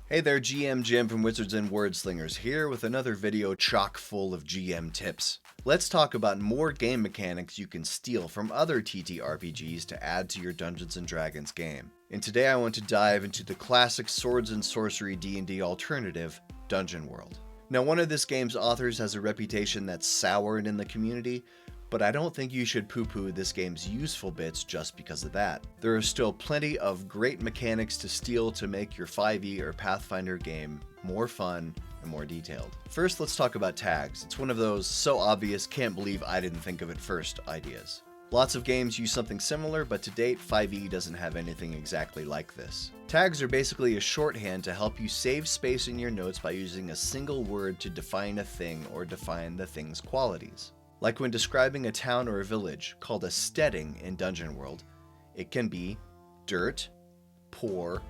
Hey there, GM Jim from Wizards and Wordslingers here with another video chock full of GM tips. Let's talk about more game mechanics you can steal from other TTRPGs to add to your Dungeons & Dragons game. And today I want to dive into the classic swords and sorcery D&D alternative, Dungeon World. Now, one of this game's authors has a reputation that's soured in the community, but I don't think you should poo-poo this game's useful bits just because of that. There are still plenty of great mechanics to steal to make your 5e or Pathfinder game more fun and more detailed. First, let's talk about tags. It's one of those so obvious, can't believe I didn't think of it first ideas. Lots of games use something similar, but to date, 5e doesn't have anything exactly like this. Tags are basically a shorthand to help you save space in your notes by using a single word to define a thing or define the thing's qualities. Like when describing a town or a village, called a steading in Dungeon World, it can be dirt, poor,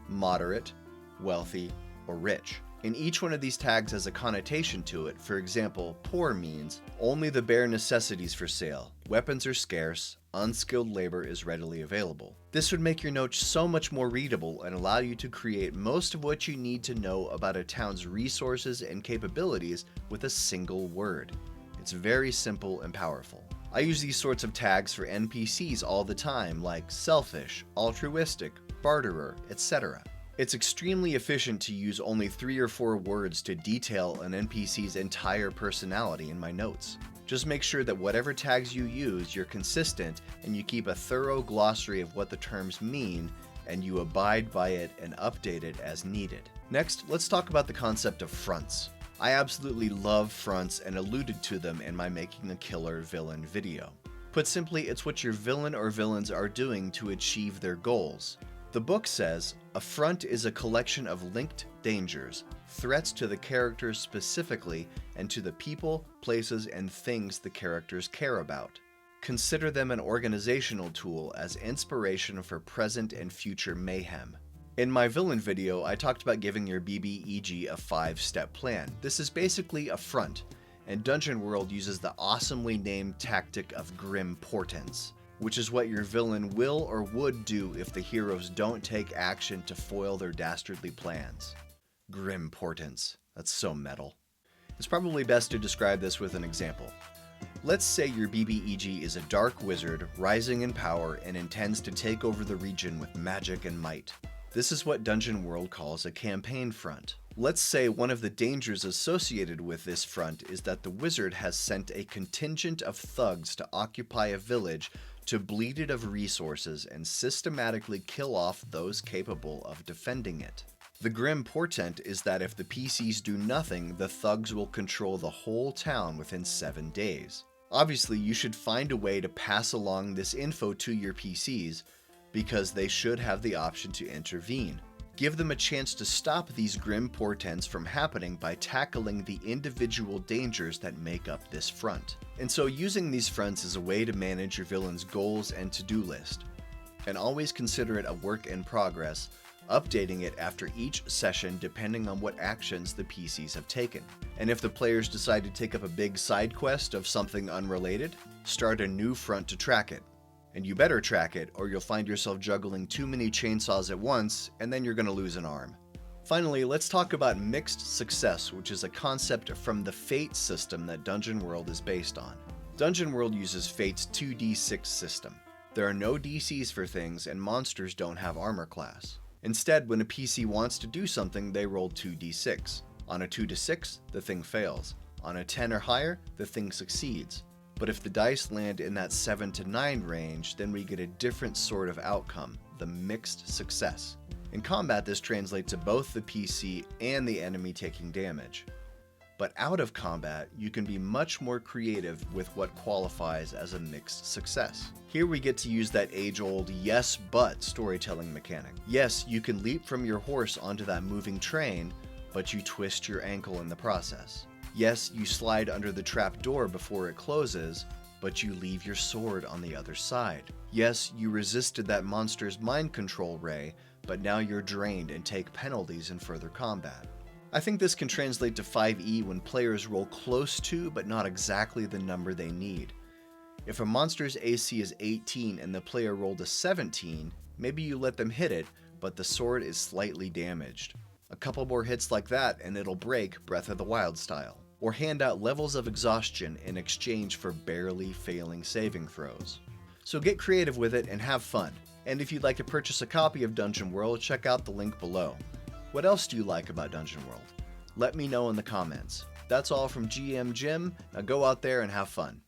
moderate, wealthy, or rich. And each one of these tags has a connotation to it. For example, poor means only the bare necessities for sale, weapons are scarce, unskilled labor is readily available. This would make your notes so much more readable and allow you to create most of what you need to know about a town's resources and capabilities with a single word. It's very simple and powerful. I use these sorts of tags for NPCs all the time, like selfish, altruistic, barterer, etc. It's extremely efficient to use only 3 or 4 words to detail an NPC's entire personality in my notes. Just make sure that whatever tags you use, you're consistent and you keep a thorough glossary of what the terms mean, and you abide by it and update it as needed. Next, let's talk about the concept of fronts. I absolutely love fronts and alluded to them in my Making a Killer Villain video. Put simply, it's what your villain or villains are doing to achieve their goals. The book says, a front is a collection of linked dangers, threats to the characters specifically, and to the people, places, and things the characters care about. Consider them an organizational tool as inspiration for present and future mayhem. In my villain video, I talked about giving your BBEG a 5-step plan. This is basically a front, and Dungeon World uses the awesomely named tactic of grim portents, which is what your villain will or would do if the heroes don't take action to foil their dastardly plans. Grim portents. That's so metal. It's probably best to describe this with an example. Let's say your BBEG is a dark wizard rising in power and intends to take over the region with magic and might. This is what Dungeon World calls a campaign front. Let's say one of the dangers associated with this front is that the wizard has sent a contingent of thugs to occupy a village to bleed it of resources and systematically kill off those capable of defending it. The grim portent is that if the PCs do nothing, the thugs will control the whole town within 7 days. Obviously, you should find a way to pass along this info to your PCs, because they should have the option to intervene. Give them a chance to stop these grim portents from happening by tackling the individual dangers that make up this front. And so using these fronts is a way to manage your villain's goals and to-do list. And always consider it a work in progress, updating it after each session depending on what actions the PCs have taken. And if the players decide to take up a big side quest of something unrelated, start a new front to track it. And you better track it, or you'll find yourself juggling too many chainsaws at once, and then you're going to lose an arm. Finally, let's talk about mixed success, which is a concept from the Fate system that Dungeon World is based on. Dungeon World uses Fate's 2d6 system. There are no DCs for things, and monsters don't have armor class. Instead, when a PC wants to do something, they roll 2d6. On a 2 to 6, the thing fails. On a 10 or higher, the thing succeeds. But if the dice land in that 7 to 9 range, then we get a different sort of outcome, the mixed success. In combat, this translates to both the PC and the enemy taking damage. But out of combat, you can be much more creative with what qualifies as a mixed success. Here we get to use that age-old yes but storytelling mechanic. Yes, you can leap from your horse onto that moving train, but you twist your ankle in the process. Yes, you slide under the trap door before it closes, but you leave your sword on the other side. Yes, you resisted that monster's mind control ray, but now you're drained and take penalties in further combat. I think this can translate to 5e when players roll close to, but not exactly the number they need. If a monster's AC is 18 and the player rolled a 17, maybe you let them hit it, but the sword is slightly damaged. A couple more hits like that and it'll break Breath of the Wild style. Or hand out levels of exhaustion in exchange for barely failing saving throws. So get creative with it and have fun. And if you'd like to purchase a copy of Dungeon World, check out the link below. What else do you like about Dungeon World? Let me know in the comments. That's all from GM Jim. Now go out there and have fun.